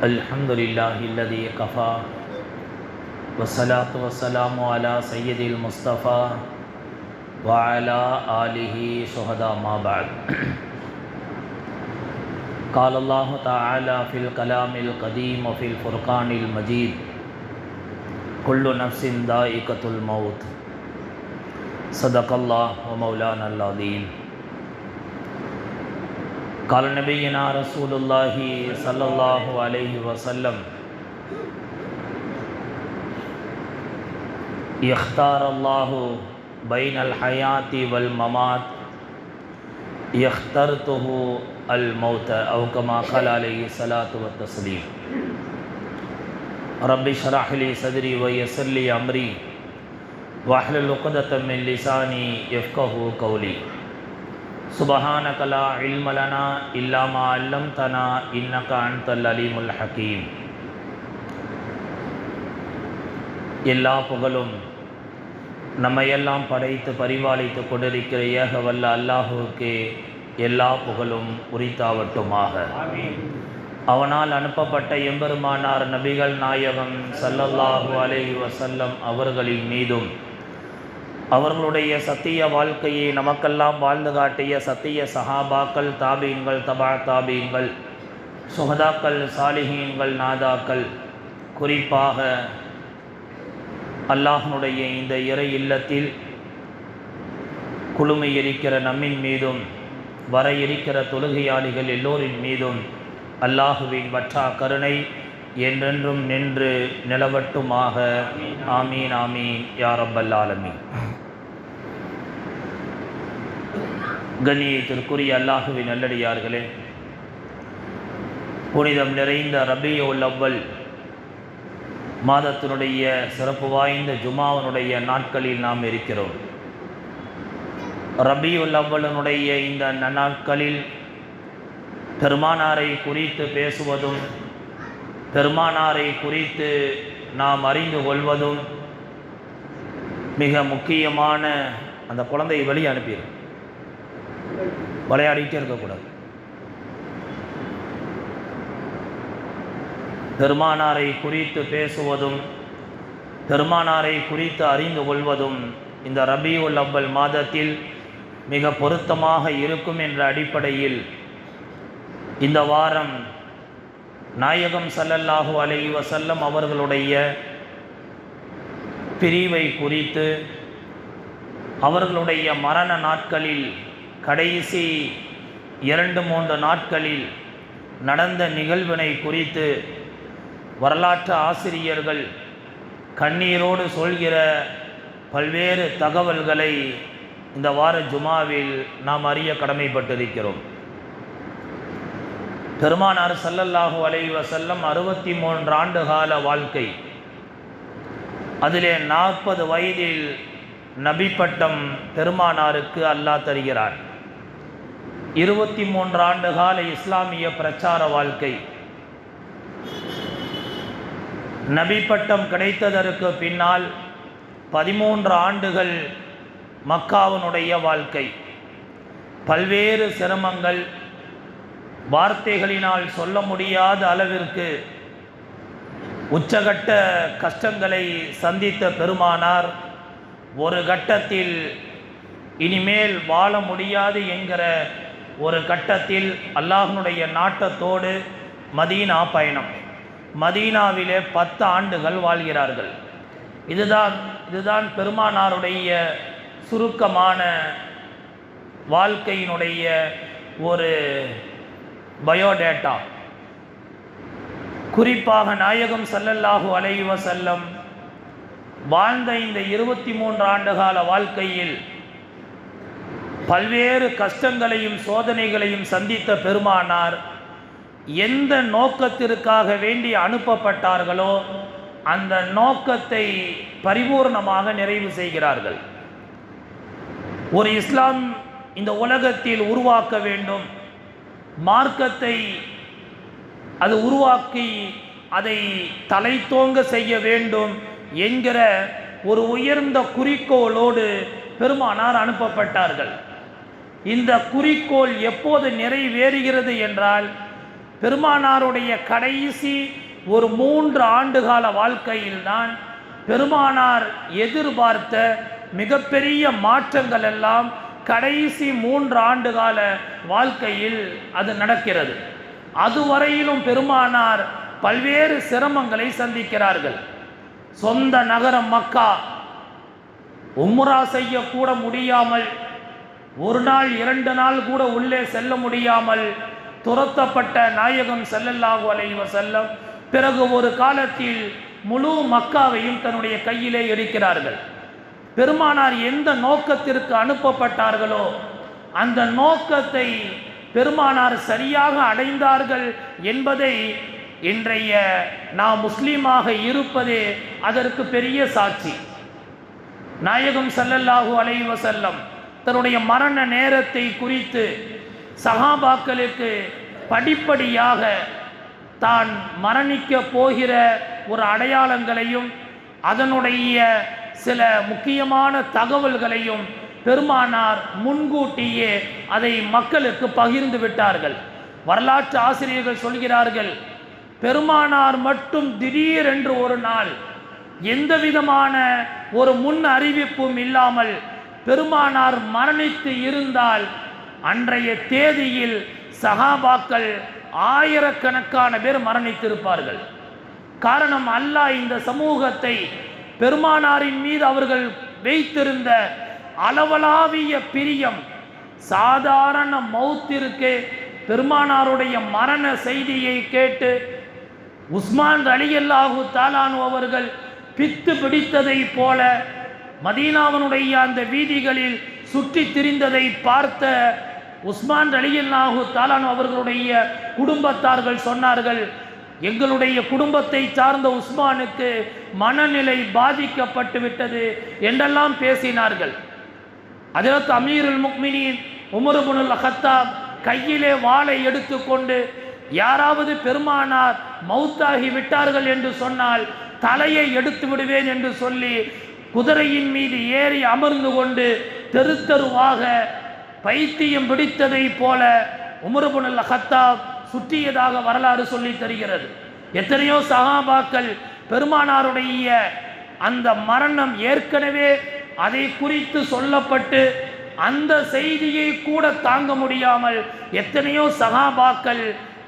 Alhamdulillahi alladhi kafa wassalatu wassalamu ala sayyidil mustafa wa ala alihi shuhada ma ba'd. Qala Allahu ta'ala fil kalamil qadim wa fil furqanil majid kullu nafsin dha'iqatul maut. Sadaqallahu wa maulana al-azim. قال نبينا رسول الله صلى الله عليه وسلم يختار الله بين الحياة والممات يخترته الموت أو كما قال عليه الصلاة والتسليم. رب اشرح لي صدري ويسر لي أمري واحلل عقدة من لساني يفقهوا قولي. سبحانك لا علم لنا إلا ما علمتنا إنك أنت العليم الحكيم. எல்லா புகழும் நம்மையெல்லாம் படைத்து பரிபாலித்து கொண்டிருக்கிற ஏக வல்ல அல்லாஹுவுக்கு எல்லா புகழும் உரித்தாவட்டுமாக. அவனால் அனுப்பப்பட்ட எம்பெருமானார் நபிகள் நாயகம் ஸல்லல்லாஹு அலைஹி வஸல்லம் அவர்களின் மீதும் அவர்களுடைய சத்திய வாழ்க்கையை நமக்கெல்லாம் வாழ்ந்து காட்டிய சத்திய சஹாபாக்கள், தாபீன்கள், தபா தாபீன்கள், சுஹதாக்கள், சாலிஹீன்கள், நாதாக்கள், குறிப்பாக அல்லாஹ்னுடைய இந்த இறை இல்லத்தில் குழுமை இருக்கிற நம்மின் மீதும் வர இருக்கிற தொழுகையாளிகள் எல்லோரின் மீதும் அல்லாஹுவின் வற்றா கருணை என்றென்றும் நின்று நிலவட்டுமாக. ஆமீன் ஆமீன் யா ரப்பல் ஆலமீன். கண்ணியத்திற்குரிய அல்லாஹுவின் நல்லடியார்களே, புனிதம் நிறைந்த ரபியுல் அவ்வல் மாதத்தினுடைய சிறப்பு வாய்ந்த ஜுமாவினுடைய நாட்களில் நாம் இருக்கிறோம். ரபியுல் அவ்வலினுடைய இந்த நாட்களில் பெருமானாரை குறித்து பேசுவதும் பெருமானாரை குறித்து நாம் அறிந்து கொள்வதும் மிக முக்கியமான. அந்த குழந்தையை வெளியே அனுப்பிடு, விளையாடிட்டே இருக்கக்கூடாது. பெருமானாரை குறித்து பேசுவதும் பெருமானாரை குறித்து அறிந்து கொள்வதும் இந்த ரபியுல் அவ்வல் மாதத்தில் மிக பொருத்தமாக இருக்கும் என்ற அடிப்படையில் இந்த வாரம் நாயகம் ஸல்லல்லாஹு அலைஹி வஸல்லம் அவர்களுடைய பிரிவை குறித்து, அவர்களுடைய மரண நாட்களில் கடைசி 2-3 நாட்களில் நடந்த நிகழ்வினை குறித்து வரலாற்று ஆசிரியர்கள் கண்ணீரோடு சொல்கிற பல்வேறு தகவல்களை இந்த வார ஜுமாவில் நாம் அறிய கடமைப்பட்டிருக்கிறோம். பெருமானார் ஸல்லல்லாஹு அலைஹி வஸல்லம் 63 ஆண்டு கால வாழ்க்கை, அதிலே 40 வயதில் நபி பட்டம் பெருமானாருக்கு அல்லாஹ் தருகிறார். 23 ஆண்டு கால இஸ்லாமிய பிரச்சார வாழ்க்கை, நபி பட்டம் கிடைத்ததற்கு பின்னால் 13 ஆண்டுகள் மக்காவினுடைய வாழ்க்கை, பல்வேறு சிரமங்கள், வார்த்தைகளினால் சொல்ல முடியாத அளவிற்கு உச்சகட்ட கஷ்டங்களை சந்தித்த பெருமானார் ஒரு கட்டத்தில் இனிமேல் வாழ முடியாது என்கிற ஒரு கட்டத்தில் அல்லாஹ்வுடைய நாட்டத்தோடு மதீனா பயணம். மதீனாவிலே 10 ஆண்டுகள் வாழ்கிறார்கள். இதுதான் பெருமானாருடைய சுருக்கமான வாழ்க்கையினுடைய ஒரு பயோடேட்டா. குறிப்பாக நாயகம் ஸல்லல்லாஹு அலைஹி வஸல்லம் வாழ்ந்த இந்த 23 ஆண்டுகால வாழ்க்கையில் பல்வேறு கஷ்டங்களையும் சோதனைகளையும் சந்தித்த பெருமானார் எந்த நோக்கத்திற்காக வேண்டி அனுப்பப்பட்டார்களோ அந்த நோக்கத்தை பரிபூர்ணமாக நிறைவு செய்கிறார்கள். ஒரு இஸ்லாம் இந்த உலகத்தில் உருவாக்க வேண்டும், மார்க்கத்தை அது உருவாக்கி அதை தலைத்தோங்க செய்ய வேண்டும் என்கிற ஒரு உயர்ந்த குறிக்கோளோடு பெருமானார் அனுப்பப்பட்டார்கள். இந்த குறிக்கோள் எப்போது நிறைவேறுகிறது என்றால், பெருமானாருடைய கடைசி ஒரு 3 ஆண்டுகால வாழ்க்கையில்தான் பெருமானார் எதிர்பார்த்த மிகப்பெரிய மாற்றங்கள் எல்லாம் கடைசி 3 ஆண்டுகால வாழ்க்கையில் அது நடக்கிறது. அதுவரையிலும் பெருமானார் பல்வேறு சிரமங்களை சந்திக்கிறார்கள். சொந்த நகரம் மக்கா உம்ரா செய்யக்கூட முடியாமல், ஒரு நாள் 2 நாள் கூட உள்ளே செல்ல முடியாமல் துரத்தப்பட்ட நாயகம் ஸல்லல்லாஹு அலைஹி வஸல்லம் பிறகு ஒரு காலத்தில் முழு மக்காவையும் தன்னுடைய கையிலே எடுக்கிறார்கள். பெருமானார் எந்த நோக்கத்திற்கு அனுப்பப்பட்டார்களோ அந்த நோக்கத்தை பெருமானார் சரியாக அடைந்தார்கள் என்பதை இன்றைய நாம் முஸ்லீமாக இருப்பதே அதற்கு பெரிய சாட்சி. நாயகம் ஸல்லல்லாஹு அலைஹி வஸல்லம் தன்னுடைய மரண நேரத்தை குறித்து சஹாபாக்களுக்கு படிப்படியாக தான் மரணிக்க போகிற ஒரு அடையாளங்களையும் அதனுடைய சில முக்கியமான தகவல்களையும் பெருமானார் முன்கூட்டியே அதை மக்களுக்கு பகிர்ந்து விட்டார்கள். வரலாற்று ஆசிரியர்கள் சொல்கிறார்கள், பெருமானார் மட்டும் திடீரென்று ஒரு நாள் எந்த விதமான ஒரு முன் அறிவிப்பும் இல்லாமல் பெருமானார் மரணித்து இருந்தால் அன்றைய தேதியில் சஹாபாக்கள் ஆயிரக்கணக்கான பேர் மரணித்திருப்பார்கள். காரணம், அல்லாஹ் இந்த சமூகத்தை பெருமானாரின் மீது அவர்கள் வைத்திருந்த அளவலாவிய பிரியம், சாதாரண மௌத்திற்கு பெருமானாருடைய மரண செய்தியை கேட்டு உஸ்மான் ரலியல்லாஹு தஆலா அன்ஹு அவர்கள் பித்து பிடித்ததை போல மதீனாவினுடைய அந்த வீதிகளில் சுற்றி திரிந்ததை பார்த்த உஸ்மான் ரலியல்லாஹு தஆலா அன்ஹு அவர்களுடைய குடும்பத்தார்கள் சொன்னார்கள், எங்களுடைய குடும்பத்தை சார்ந்த உஸ்மானுக்கு மனநிலை பாதிக்கப்பட்டு விட்டது என்றெல்லாம் பேசினார்கள். ஹஜ்ரத் அமீருல் முஃமினீன் உமர் இப்னுல் கத்தாப் கையிலே வாளை எடுத்துக்கொண்டு யாராவது பெருமானார் மௌத்தாகி விட்டார்கள் என்று சொன்னால் தலையை எடுத்து விடுவேன் என்று சொல்லி குதிரையின் மீது ஏறி அமர்ந்து கொண்டு தெரு தெருவாக பைத்தியம் பிடித்ததை போல உமர் இப்னுல் கத்தாப் சுற்றியதாக வரலாறு சொல்லி தருகிறது. எத்தனையோ சஹாபாக்கள் பெருமானாருடைய அந்த மரணம் ஏற்கனவே அதை குறித்து சொல்லப்பட்டு அந்த செய்தியை கூட தாங்க முடியாமல் எத்தனையோ சஹாபாக்கள்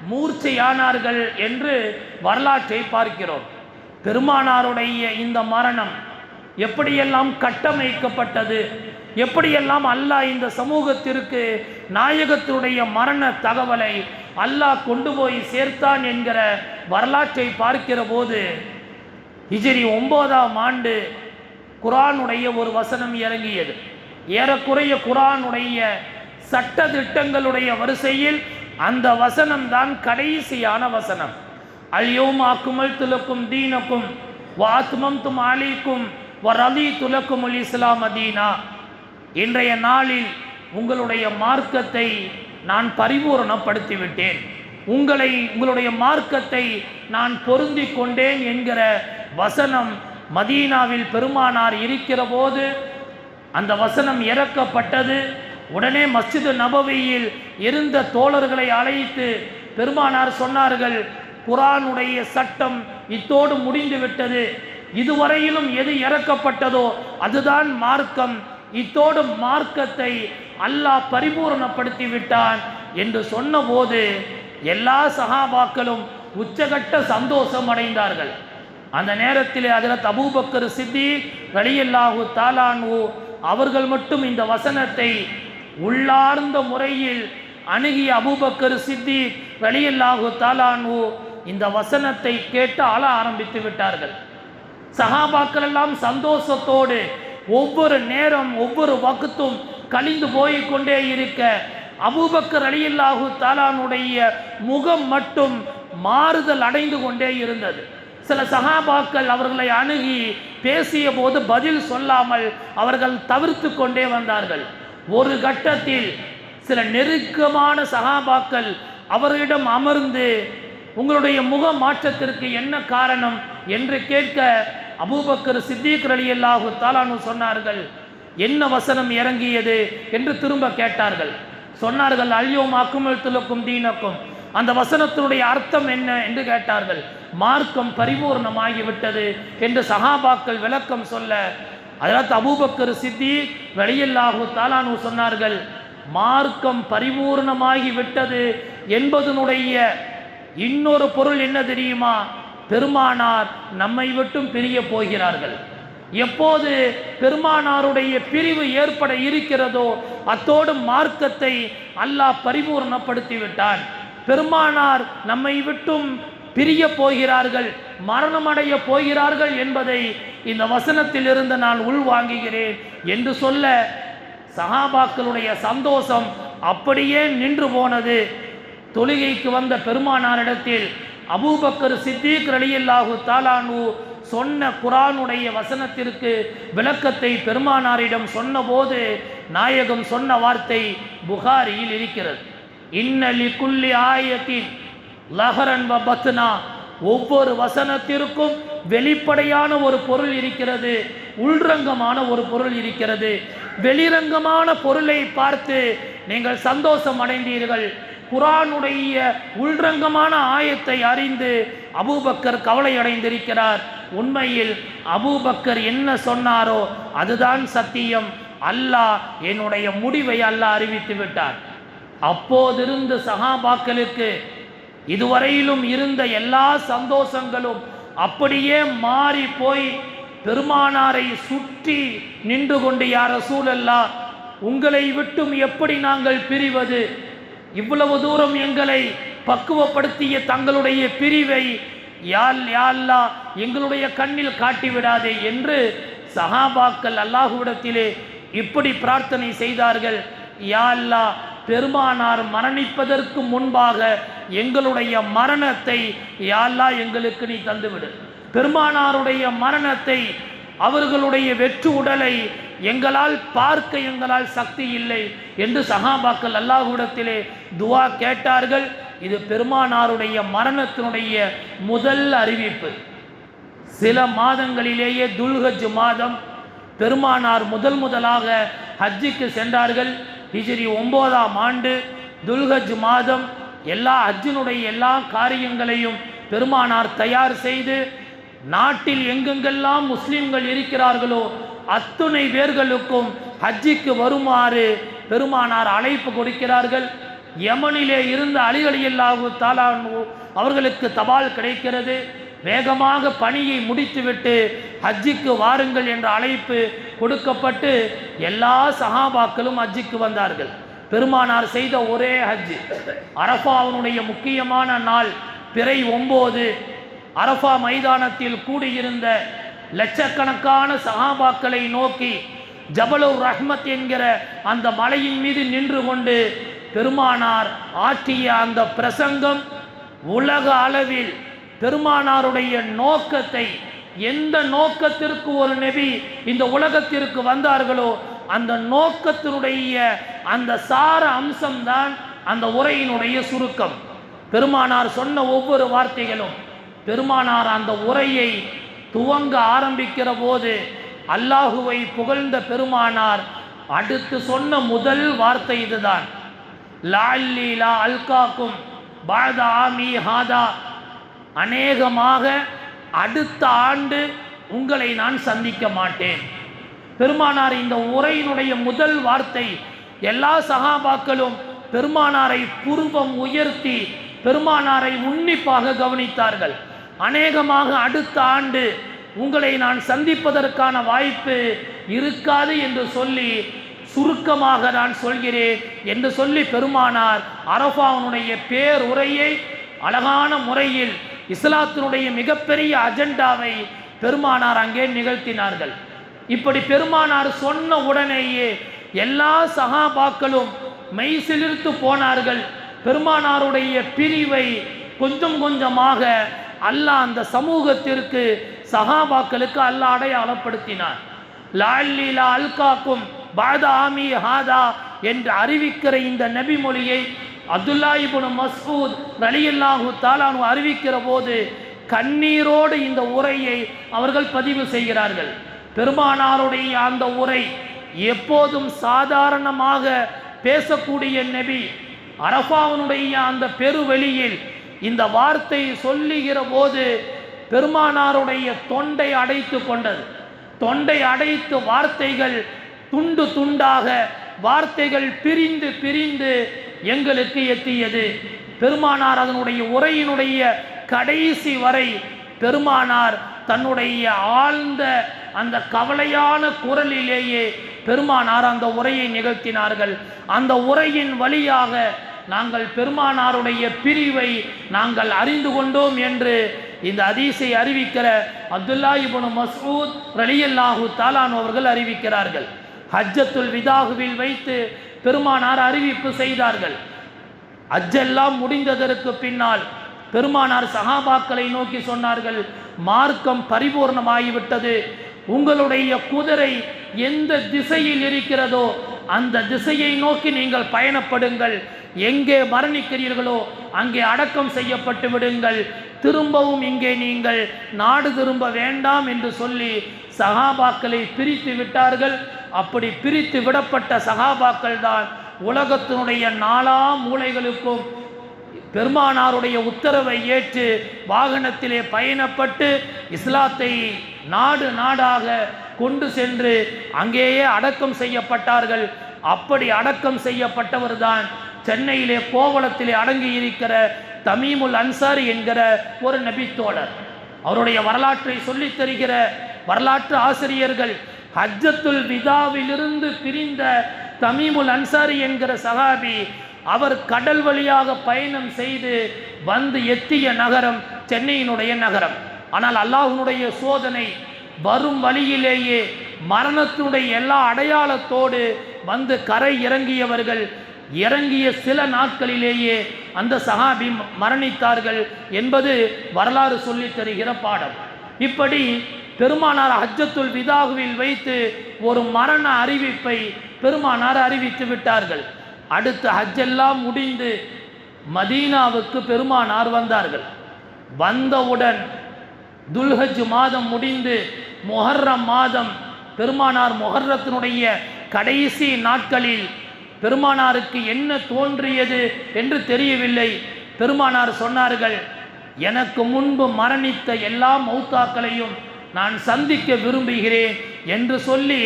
மூர்ச்சையானார்கள் என்று வரலாற்றை பார்க்கிறோம். பெருமானாருடைய இந்த மரணம் எப்படியெல்லாம் கட்டமைக்கப்பட்டது, எப்படியெல்லாம் அல்லாஹ் இந்த சமூகத்திற்கு நாயகத்தினுடைய மரண தகவலை அல்லாஹ் கொண்டு போய் சேர்த்தான் என்கிற வரலாற்றை பார்க்கிற போது ஹிஜ்ரி 9ஆம் ஆண்டு குர்ஆனுடைய ஒரு வசனம் இறங்கியது. ஏறக்குறைய குர்ஆனுடைய சட்ட திட்டங்களுடைய வரிசையில் அந்த வசனம் தான் கடைசியான வசனம். அல் யௌம அக்மல்து லக்கும் தீனக்கும் வ அத்மம்து அலைக்கும் வ ரதீது லக்குமுல் இஸ்லாம தீனா. இன்றைய நாளில் உங்களுடைய மார்க்கத்தை நான் பரிபூரணப்படுத்திவிட்டேன், உங்களுடைய மார்க்கத்தை நான் பொருந்தி கொண்டேன் என்கிற வசனம் மதீனாவில் பெருமானார் இருக்கிற போது அந்த வசனம் இறக்கப்பட்டது. உடனே மஸ்ஜிது நபவியில் இருந்த தோழர்களை அழைத்து பெருமானார் சொன்னார்கள், குர்ஆனுடைய சட்டம் இத்தோடு முடிந்து விட்டது, இதுவரையிலும் எது இறக்கப்பட்டதோ அதுதான் மார்க்கம், இத்தோடு மார்க்கத்தை அல்லாஹ் பரிபூரணப்படுத்தி விட்டான் என்று சொன்னபோது எல்லா சஹாபாக்களும் உச்சகட்ட சந்தோஷம் அடைந்தார்கள். அந்த நேரத்தில் ஹஜ்ரத் அபூபக்கர் சித்திக் ரலியல்லாஹு தஆலா அன்ஹு அவர்கள் மட்டும் இந்த வசனத்தை உள்ளார்ந்த முறையில் அணுகிய அபூபக்கர் சித்திக் ரலியல்லாஹு தஆலா அன்ஹு இந்த வசனத்தை கேட்டு அழ ஆரம்பித்து விட்டார்கள். சஹாபாக்கள் எல்லாம் சந்தோஷத்தோடு ஒவ்வொரு நேரம் ஒவ்வொரு வக்தும் கழிந்து போய்கொண்டே இருக்க, அபூபக்கர் ரலியல்லாஹு தஆலாவுடைய முகம் மட்டும் மாறுதல் அடைந்து கொண்டே இருந்தது. சில சஹாபாக்கள் அவர்களை அணுகி பேசிய போது பதில் சொல்லாமல் அவர்கள் தவிர்த்து கொண்டே வந்தார்கள். ஒரு கட்டத்தில் சில நெருக்கமான சஹாபாக்கள் அவர்களிடம் அமர்ந்து, உங்களுடைய முக மாற்றத்திற்கு என்ன காரணம் என்று கேட்க, அபூபக்கர் சித்திக் ரலியல்லாஹு தஆலா சொன்னார்கள், என்ன வசனம் இறங்கியது என்று திரும்ப கேட்டார்கள். சொன்னார்கள், அல்யௌம அக்மல்து லக்கும் தீனக்கும். அந்த வசனத்தினுடைய அர்த்தம் என்ன என்று கேட்டார்கள். மார்க்கம் பரிபூர்ணமாகிவிட்டது என்று சஹாபாக்கள் விளக்கம் சொல்ல, ஹஜ்ரத் அபூபக்கர் சித்திக் ரலியல்லாஹு தஆலா சொன்னார்கள், மார்க்கம் பரிபூர்ணமாகி விட்டது என்பதனுடைய இன்னொரு பொருள் என்ன தெரியுமா? பெருமானார் நம்மை விட்டும் பிரிய போகிறார்கள். எப்போது பெருமானாருடைய பிரிவு ஏற்பட இருக்கிறதோ அத்தோடு மார்க்கத்தை அல்லாஹ் பரிபூர்ணப்படுத்தி விட்டான். பெருமானார் நம்மை விட்டும் பிரிய போகிறார்கள், மரணமடைய போகிறார்கள் என்பதை இந்த வசனத்தில் இருந்து நான் உள்வாங்குகிறேன் என்று சொல்ல, சஹாபாக்களுடைய சந்தோஷம் அப்படியே நின்று போனது. தொழுகைக்கு வந்த பெருமானாரிடத்தில் அபூபக்கர் சித்திக் ரலியல்லாஹு தஆலா சொன்ன குர்ஆனுடைய வசனத்திற்கு விளக்கத்தை பெருமானாரிடம் சொன்னபோது நாயகம் சொன்ன வார்த்தை புகாரியில் இருக்கிறது. இன்ன லிகுல்லி ஆயத்தின் லஹரன் வ பத்னா. ஒவ்வொரு வசனத்திற்கும் வெளிப்படையான ஒரு பொருள் இருக்கிறது, உள்ரங்கமான ஒரு பொருள் இருக்கிறது. வெளிரங்கமான பொருளை பார்த்து நீங்கள் சந்தோஷம் அடைந்தீர்கள். குர்ஆனுடைய உள்ரங்கமான ஆயத்தை அறிந்து அபூபக்கர் கவலை அடைந்திருக்கிறார். உண்மையில் அபூபக்கர் என்ன சொன்னாரோ அதுதான் சத்தியம். அல்லாஹ் என்னுடைய முடிவை அல்லாஹ் அறிவித்து விட்டார். அப்போதிருந்து சஹாபாக்களுக்கு இதுவரையிலும் இருந்த எல்லா சந்தோஷங்களும் அப்படியே மாறி போய் பெருமானாரை சுற்றி நின்று கொண்டு, யா ரசூலல்லாஹ், உங்களை விட்டும் எப்படி நாங்கள் பிரிவது? இவ்வளவு தூரம் எங்களை பக்குவப்படுத்திய தங்களுடைய பிரிவை யா அல்லாஹ் எங்களுடைய கண்ணில் காட்டிவிடாதே என்று சஹாபாக்கள் அல்லாஹ்விடத்திலே இப்படி பிரார்த்தனை செய்தார்கள். யா அல்லாஹ், பெருமானார் மரணிப்பதற்கு முன்பாக எங்களுடைய மரணத்தை யா அல்லாஹ் எங்களுக்கு நீ தந்துவிடு. பெருமானாருடைய மரணத்தை, அவர்களுடைய வெற்று உடலை எங்களால் பார்க்க எங்களால் சக்தி இல்லை என்று சஹாபாக்கள் அல்லாஹ்விடத்திலே துஆ கேட்டார்கள். இது பெருமானாருடைய மரணத்தினுடைய முதல் அறிவிப்பு. சில மாதங்களிலேயே துல்ஹஜ் மாதம் பெருமானார் முதலாக ஹஜ்ஜுக்கு சென்றார்கள். ஹிஜ்ரி 9ஆம் ஆண்டு துல்ஹஜ் மாதம் எல்லா ஹஜ்ஜினுடைய எல்லா காரியங்களையும் பெருமானார் தயார் செய்து, நாட்டில் எங்கெங்கெல்லாம் முஸ்லிம்கள் இருக்கிறார்களோ அத்துணை பேர்களுக்கும் ஹஜ்ஜிக்கு வருமாறு பெருமானார் அழைப்பு கொடுக்கிறார்கள். யமனிலே இருந்த அலி ரலியல்லாஹு தஆலா அவர்களுக்கு தபால் கிடைக்கிறது. வேகமாக பணியை முடித்துவிட்டு ஹஜ்ஜிக்கு வாருங்கள் என்ற அழைப்பு கொடுக்கப்பட்டு எல்லா சஹாபாக்களும் ஹஜ்ஜிக்கு வந்தார்கள். பெருமானார் செய்த ஒரே ஹஜ். அரஃபாவுடைய முக்கியமான நாள் பிறை 9. அரஃபா மைதானத்தில் கூடியிருந்த லட்சக்கணக்கான சஹாபாக்களை நோக்கி ஜபலுர் ரஹ்மத் என்கிற அந்த மலையின் மீது நின்று கொண்டு பெருமானார் ஆற்றிய அந்த பிரசங்கம் உலக அளவில் பெருமானாருடைய நோக்கத்தை, எந்த நோக்கத்திற்கு ஒரு நபி இந்த உலகத்திற்கு வந்தார்களோ அந்த நோக்கத்தினுடைய அந்த சார அம்சம்தான் அந்த உரையினுடைய சுருக்கம். பெருமானார் சொன்ன ஒவ்வொரு வார்த்தைகளும், பெருமானார் அந்த உரையை துவங்க ஆரம்பிக்கிற போது அல்லாஹுவை புகழ்ந்த பெருமானார் அடுத்து சொன்ன முதல் வார்த்தை இதுதான், லஅல்லி லா அல்காக்கும் பஅத ஆமி ஹாதா. அநேகமாக அடுத்த ஆண்டு உங்களை நான் சந்திக்க மாட்டேன். பெருமானார் இந்த உரையினுடைய முதல் வார்த்தை, எல்லா சஹாபாக்களும் பெருமானாரை புருவம் உயர்த்தி பெருமானாரை உன்னிப்பாக கவனித்தார்கள். அநேகமாக அடுத்த ஆண்டு உங்களை நான் சந்திப்பதற்கான வாய்ப்பு இருக்காது என்று சொல்லி சுருக்கமாக நான் சொல்கிறேன் என்று சொல்லி பெருமானார் அரஃபாவுடைய பேருரையை அழகான முறையில் இஸ்லாத்தினுடைய மிகப்பெரிய அஜெண்டாவை பெருமானார் அங்கே நிகழ்த்தினார்கள். இப்படி பெருமானார் சொன்ன உடனேயே எல்லா சஹாபாக்களும் மெய்சிலிர்த்து போனார்கள். பெருமானாருடைய பிரிவை கொஞ்சம் கொஞ்சமாக அல்லாஹ் அந்த சமூகத்திற்கு சஹாபாக்களுக்கு அல்லாஹ் அடையாளப்படுத்தினார். லஅல்லி லா அல்காக்கும் பஅத ஆமி ஹாதா என்று அறிவிக்கிற இந்த நபி மொழியை அப்துல்லா இப்னு மஸ்ஊத் ரலியல்லாஹு தஆலா அன்ஹு அறிவிக்கிற போது கண்ணீரோடு இந்த உரையை அவர்கள் பதிவு செய்கிறார்கள். பெருமானாருடைய அந்த உரை எப்போதும் சாதாரணமாக பேசக்கூடிய நபி அரஃபாவுடைய அந்த பெருவெளியில் இந்த வார்த்தை சொல்லுகிற போது பெருமானாருடைய தொண்டை அடைத்து கொண்டது. தொண்டை அடைத்து வார்த்தைகள் துண்டு துண்டாக வார்த்தைகள் பிரிந்து பிரிந்து எங்களுக்கு எத்தியது. பெருமானார் அதனுடைய உரையினுடைய கடைசி வரை பெருமானார் தன்னுடைய ஆழ்ந்த அந்த கவலையான குரலிலேயே பெருமானார் அந்த உரையை நிகழ்த்தினார்கள். அந்த உரையின் வழியாக நாங்கள் பெருமானாருடைய பிரிவை நாங்கள் அறிந்து கொண்டோம் என்று இந்த ஹதீஸை அறிவிக்கிற அப்துல்லா இப்னு மஸ்ஊத் ரலியல்லாஹு தஆலா அவர்கள் அறிவிக்கிறார்கள். ஹஜ்ஜத்துல் விதாஹுவில் வைத்து பெருமானார் அறிவிப்பு செய்தார்கள். ஹஜ்ஜெல்லாம் முடிந்ததற்கு பின்னால் பெருமானார் சஹாபாக்களை நோக்கி சொன்னார்கள், மார்க்கம் பரிபூர்ணமாகிவிட்டது. உங்களுடைய குதிரை எந்த திசையில் இருக்கிறதோ அந்த திசையை நோக்கி நீங்கள் பயணப்படுங்கள். எங்கே மரணிக்கிறீர்களோ அங்கே அடக்கம் செய்யப்பட்டு விடுங்கள். திரும்பவும் இங்கே நீங்கள் நாடு திரும்ப வேண்டாம் என்று சொல்லி சஹாபாக்களை பிரித்து விட்டார்கள். அப்படி பிரித்து விடப்பட்ட சஹாபாக்கள் தான் உலகத்தினுடைய 4 மூலைகளுக்கும் பெருமானாருடைய உத்தரவை ஏற்று வாகனத்திலே பயணப்பட்டு இஸ்லாத்தை நாடு நாடாக கொண்டு சென்று அங்கேயே அடக்கம் செய்யப்பட்டார்கள். அப்படி அடக்கம் செய்யப்பட்டவர் தான் சென்னையிலே கோவளத்திலே அடங்கி இருக்கிற தமீமுல் அன்சாரி என்கிற ஒரு நபித்தோழர். அவருடைய வரலாற்றை சொல்லித் தருகிற வரலாற்று ஆசிரியர்கள் ஹஜ்ஜத்துல் விதாவிலிருந்து பிரிந்த தமீமுல் அன்சாரி என்கிற சஹாபி அவர் கடல் வழியாக பயணம் செய்து வந்து எத்திய நகரம் சென்னையினுடைய நகரம். ஆனால் அல்லாஹ்வுடைய சோதனை வரும் வழியிலேயே மரணத்தினுடைய எல்லா அடையாளத்தோடு வந்து கரை இறங்கியவர்கள் இறங்கிய சில நாட்களிலேயே அந்த சஹாபி மரணித்தார்கள் என்பது வரலாறு சொல்லித் தருகிற பாடம். இப்படி பெருமானார் ஹஜ்ஜத்துல் விதாவில் வைத்து ஒரு மரண அறிவிப்பை பெருமானார் அறிவித்து விட்டார்கள். அடுத்து ஹஜ்ஜெல்லாம் முடிந்து மதீனாவுக்கு பெருமானார் வந்தார்கள். வந்தவுடன் துல்ஹஜ் மாதம் முடிந்து முஹர்ரம் மாதம் பெருமானார் முஹர்ரத்தினுடைய கடைசி நாட்களில் பெருமானாருக்கு என்ன தோன்றியது என்று தெரியவில்லை. பெருமானார் சொன்னார்கள், எனக்கு முன்பு மரணித்த எல்லா மௌத்தாக்களையும் நான் சந்திக்க விரும்புகிறேன் என்று சொல்லி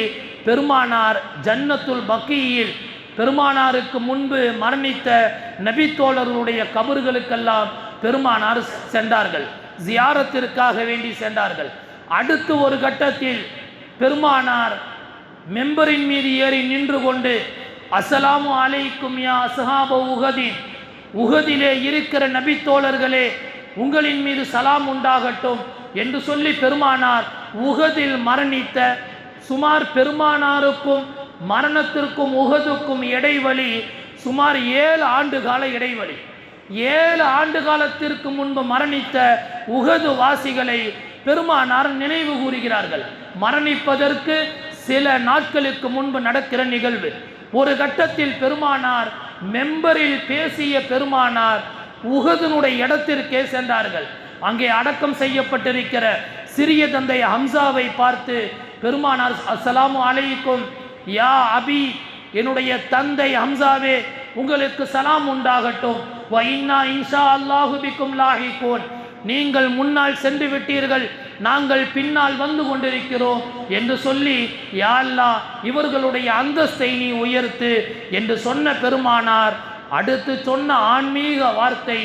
பெருமானார் ஜன்னத்துல் பக்கீயில் பெருமானாருக்கு முன்பு மரணித்த நபித்தோழர்களுடைய கபர்களுக்கெல்லாம் பெருமானார் சென்றார்கள். ஜியாரத்திற்காக வேண்டி சென்றார்கள். அடுத்து ஒரு கட்டத்தில் பெருமானார் மெம்பரின் மீது ஏறி நின்று கொண்டு அஸ்ஸலாமு அலைக்கும் யா அஸ்ஹாப உஹதின், உஹதிலே இருக்கிற நபித்தோழர்களே உங்களின் மீது சலாம் உண்டாகட்டும் என்று சொல்லி பெருமானார் உஹதில் மரணித்த சுமார் பெருமானாருக்கும் மரணத்திற்கும் உஹதுக்கும் இடைவெளி சுமார் 7 ஆண்டு கால இடைவெளி. 7 ஆண்டு காலத்திற்கு முன்பு மரணித்த உஹது வாசிகளை பெருமானார் நினைவு கூறுகிறார்கள். மரணிப்பதற்கு சில நாட்களுக்கு முன்பு நடக்கிற நிகழ்வு. ஒரு கட்டத்தில் பெருமானார் மெம்பரில் பேசிய பெருமானார் உஹதினுடைய இடத்திற்கே சென்றார்கள். அங்கே அடக்கம் செய்யப்பட்டிருக்கிற சிறிய தந்தை ஹம்சாவை பார்த்து பெருமானார் அஸ்ஸலாமு அலைக்கும் யா அபி, என்னுடைய தந்தை ஹம்சாவே உங்களுக்கு சலாம் உண்டாகட்டும். வ இன்னா இன்ஷா அல்லாஹு பிக்கும் லாஹிகூன், நீங்கள் முன்னால் சென்று விட்டீர்கள், நாங்கள் பின்னால் வந்து கொண்டிருக்கிறோம் என்று சொல்லி யா அல்லாஹ் இவர்களுடைய அந்தஸ்தை நீ உயர்த்து என்று சொன்ன பெருமானார் அடுத்து சொன்ன ஆன்மீக வார்த்தை,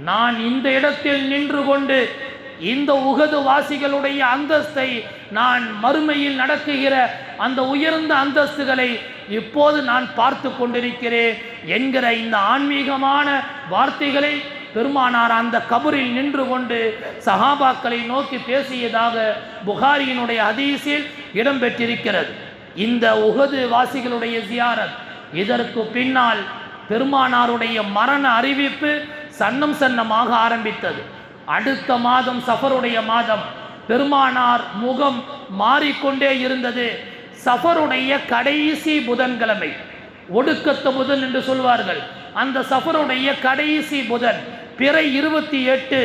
நான் இந்த இடத்தில் நின்று கொண்டு இந்த உஹது வாசிகளுடைய அந்தஸ்தை நான் மறுமையில் நடக்குகிற அந்த உயர்ந்த அந்தஸ்துகளை இப்போது நான் பார்த்து கொண்டிருக்கிறேன் என்கிற இந்த ஆன்மீகமான வார்த்தைகளை பெருமானார் அந்த கபரில் நின்று கொண்டு சஹாபாக்களை நோக்கி பேசியதாக புகாரியினுடைய ஹதீஸில் இடம்பெற்றிருக்கிறது. இந்த உஹது வாசிகளுடைய ஜியாரத், இதற்கு பின்னால் பெருமானாருடைய மரண அறிவிப்பு சன்னமாக ஆரம்பித்தது. அடுத்த மாதம் சஃபருடைய மாதம், பெருமானார் முகம் மாறிக்கொண்டே இருந்தது. சஃபருடைய கடைசி புதன்கிழமை, ஒடுக்கத்த புதன் என்று சொல்வார்கள், அந்த சஃபருடைய கடைசி புதன் பிறை 28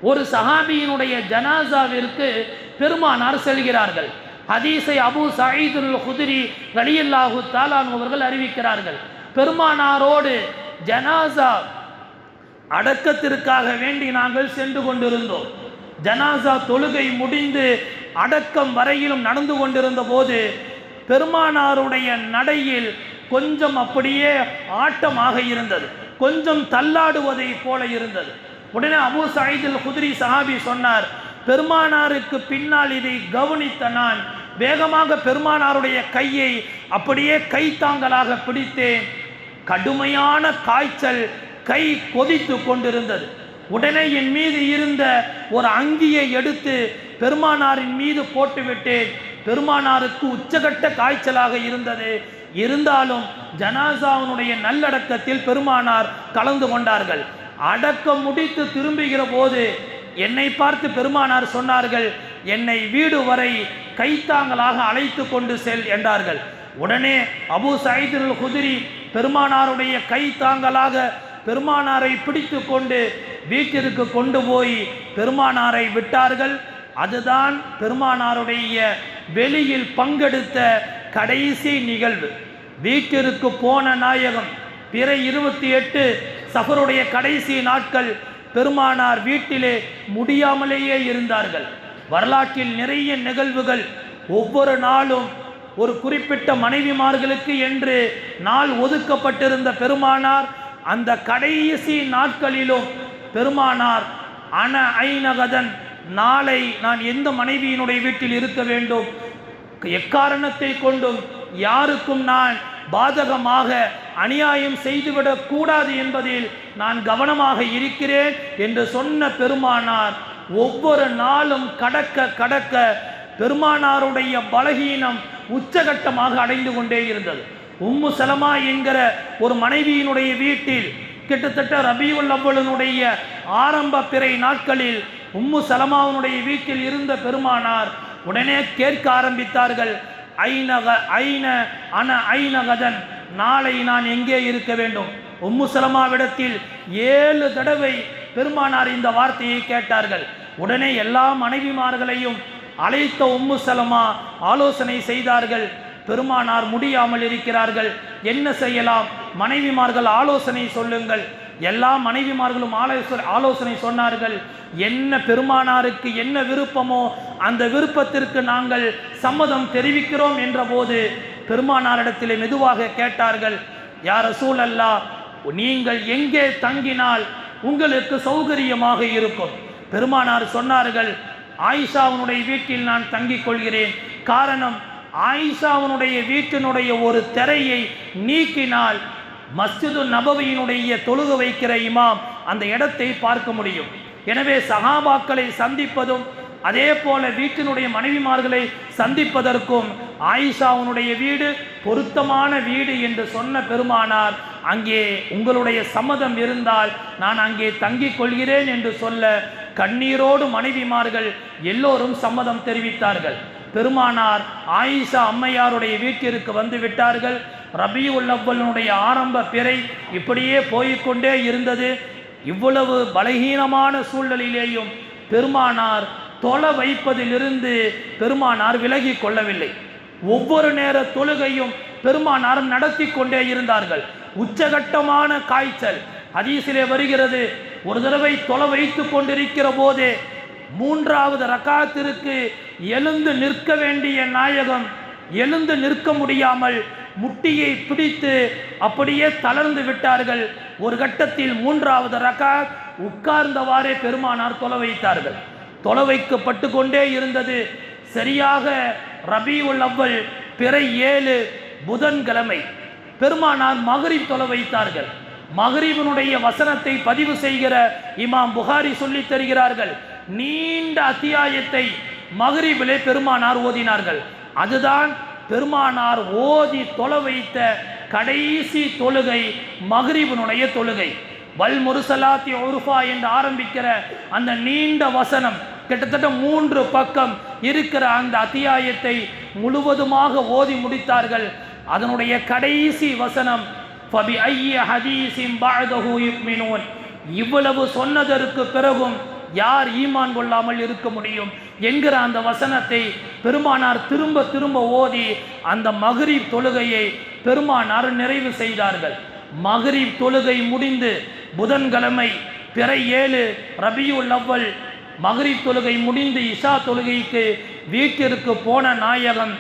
ஒரு சஹாபியினுடைய ஜனாசாவிற்கு பெருமானார் செல்கிறார்கள். ஹதீஸை அபூ சயீத் அல் குத்ரி ரலியல்லாஹு தஆலா அவர்கள் அறிவிக்கிறார்கள். பெருமானாரோடு ஜனாசா அடக்கத்திற்காக வேண்டி நாங்கள் சென்று கொண்டிருந்தோம். ஜனாசா தொழுகை முடிந்து அடக்கம் வரையிலும் நடந்து கொண்டிருந்த போது பெருமானாருடைய நடையில் கொஞ்சம் அப்படியே ஆட்டமாக இருந்தது, கொஞ்சம் தள்ளாடுவதை போல இருந்தது. உடனே அபூ சயீத் அல் குத்ரி சஹாபி சொன்னார், பெருமானாருக்கு பின்னால் இதை கவனித்த நான் வேகமாக பெருமானாருடைய கையை அப்படியே கைத்தாங்கலாக பிடித்தேன். கடுமையான காய்ச்சல், கை கொதித்து கொண்டிருந்தது. உடனே என் மீது இருந்த ஒரு அங்கியை எடுத்து பெருமானாரின் மீது போட்டுவிட்டேன். பெருமானாருக்கு உச்சகட்ட காய்ச்சலாக இருந்தது. இருந்தாலும் ஜனாசாவுடைய நல்லடக்கத்தில் பெருமானார் கலந்து கொண்டார்கள். அடக்கம் முடித்து திரும்புகிற போது என்னை பார்த்து பெருமானார் சொன்னார்கள், என்னை வீடு வரை கைத்தாங்கலாக அழைத்து கொண்டு செல் என்றார்கள். உடனே அபூ சயீத் அல் குத்ரி பெருமானாருடைய கைத்தாங்கலாக பெருமானாரை பிடித்து கொண்டு வீட்டிற்கு கொண்டு போய் பெருமானாரை விட்டார்கள். அதுதான் பெருமானாருடைய வெளியில் பங்கெடுத்த கடைசி நிகழ்வு. வீட்டிற்கு போன நாயகம் பிறை 28 சஃபருடைய கடைசி நாட்கள் பெருமானார் வீட்டிலே முடியாமலேயே இருந்தார்கள். வரலாற்றில் நிறைய நிகழ்வுகள், ஒவ்வொரு நாளும் ஒரு குறிப்பிட்ட மனைவிமார்களுக்கு என்று நாள் ஒதுக்கப்பட்டிருந்த பெருமானார் அந்த கடைசி நாட்களிலும் பெருமானார் ஐநகதன், நாளை நான் எந்த மனைவியினுடைய வீட்டில் இருக்க வேண்டும், எக்காரணத்தை கொண்டும் யாருக்கும் நான் பாதகமாக அநியாயம் செய்துவிடக் கூடாது என்பதில் நான் கவனமாக இருக்கிறேன் என்று சொன்ன பெருமானார் ஒவ்வொரு நாளும் கடக்க கடக்க பெருமானாருடைய பலகீனம் உச்சகட்டமாக அடைந்து கொண்டே இருந்தது. உம்மு சலமா என்கிற ஒரு மனைவியினுடைய வீட்டில் கிட்டத்தட்ட ரபியுல் அவ்வலுடைய ஆரம்ப பிறை நாட்களில் உம்மு சலமாவுடைய வீட்டில் இருந்த பெருமானார் உடனே கேட்க ஆரம்பித்தார்கள், ஐநகதன், நாளை நான் எங்கே இருக்க வேண்டும்? உம்மு சலமாவிடத்தில் 7 தடவை பெருமானார் இந்த வார்த்தையை கேட்டார்கள். உடனே எல்லா மனைவிமார்களையும் அழைத்த உம்மு சலமா ஆலோசனை செய்தார்கள். பெருமானார் முடியாமல் இருக்கிறார்கள், என்ன செய்யலாம்? மனைவிமார்கள் ஆலோசனை சொல்லுங்கள். எல்லா மனைவிமார்களும் ஆலோசனை சொன்னார்கள். என்ன பெருமானாருக்கு என்ன விருப்பமோ அந்த விருப்பத்திற்கு நாங்கள் சம்மதம் தெரிவிக்கிறோம் என்ற போது பெருமானாரிடத்திலே மெதுவாக கேட்டார்கள், யா ரசூலல்லாஹ், நீங்கள் எங்கே தங்கினால் உங்களுக்கு சௌகரியமாக இருக்கும்? பெருமானார் சொன்னார்கள், ஆயிஷாவுடைய வீட்டில் நான் தங்கிக் கொள்கிறேன். காரணம், ஆயிஷாவுடைய வீட்டினுடைய ஒரு திரையை நீக்கினால் மஸ்ஜிது நபவியினுடைய தொழுக வைக்கிற இமாம் அந்த இடத்தை பார்க்க முடியும். எனவே சஹாபாக்களை சந்திப்பதும் அதே போல வீட்டினுடைய மனைவிமார்களை சந்திப்பதற்கும் ஆயிஷாவுடைய வீடு பொருத்தமான வீடு என்று சொன்ன பெருமானார், அங்கே உங்களுடைய சம்மதம் இருந்தால் நான் அங்கே தங்கிக் கொள்கிறேன் என்று சொல்ல கண்ணீரோடு மனைவிமார்கள் எல்லோரும் சம்மதம் தெரிவித்தார்கள். பெருமானார் ஆயிஷா அம்மையாருடைய வீட்டிற்கு வந்து விட்டார்கள். ரபியுல் அவ்வலுடைய ஆரம்ப பிறை இப்படியே போய்கொண்டே இருந்தது. இவ்வளவு பலகீனமான சூழ்நிலையிலேயும் பெருமானார் தொலை வைப்பதிலிருந்து பெருமானார் விலகி கொள்ளவில்லை. ஒவ்வொரு நேர தொழுகையும் பெருமானார் நடத்தி கொண்டே இருந்தார்கள். உச்சகட்டமான காய்ச்சல் ஹதீஸிலே வருகிறது, ஒரு தடவை தொலை வைத்து கொண்டிருக்கிற போதே 3வது ரக்காத்திற்கு எழுந்து நிற்க வேண்டிய நாயகம் எழுந்து நிற்க முடியாமல் முட்டியை பிடித்து அப்படியே தளர்ந்து விட்டார்கள். ஒரு கட்டத்தில் 3வது ரக்காத் உட்கார்ந்தவாறே பெருமானார் தொலை வைத்தார்கள். தொலை வைக்கப்பட்டு கொண்டே இருந்தது. சரியாக ரபியுல் அவ்வல் பிறை 7 புதன்கிழமை பெருமானார் மகரிப் தொலை வைத்தார்கள். மக்ரிபினுடைய வசனத்தை பதிவு செய்கிற இமாம் புகாரி சொல்லி தருகிறார்கள். நீண்ட அத்தியாயத்தை மக்ரிபிலே பெருமானார் ஓதினார்கள். அதுதான் பெருமானார் ஓதி தொலை வைத்த கடைசி தொழுகை மக்ரிபினுடைய தொழுகை. வல் முர்சலாத்தி உர்ஃபா என்று ஆரம்பிக்கிற அந்த நீண்ட வசனம், கிட்டத்தட்ட 3 பக்கம் இருக்கிற அந்த அத்தியாயத்தை முழுவதுமாக ஓதி முடித்தார்கள். அதனுடைய கடைசி வசனம் ஃபபி ஐய ஹதீஸின் பஅதஹு யுக்மினூன், இவ்வளவு சொன்னதற்கு பிறகும் யார் ஈமான் கொள்ளாமல் இருக்க முடியும் என்கிற அந்த வசனத்தை பெருமானார் திரும்ப திரும்ப ஓதி அந்த மக்ரிப் தொழுகையை பெருமானார் நிறைவு செய்தார்கள். மக்ரிப் தொழுகை முடிந்து புதன்கிழமை பிறை 7 ரபியுல் அவ்வல் மக்ரிப் தொழுகை முடிந்து இஷா தொழுகைக்கு வீட்டிற்கு போன நாயகம்,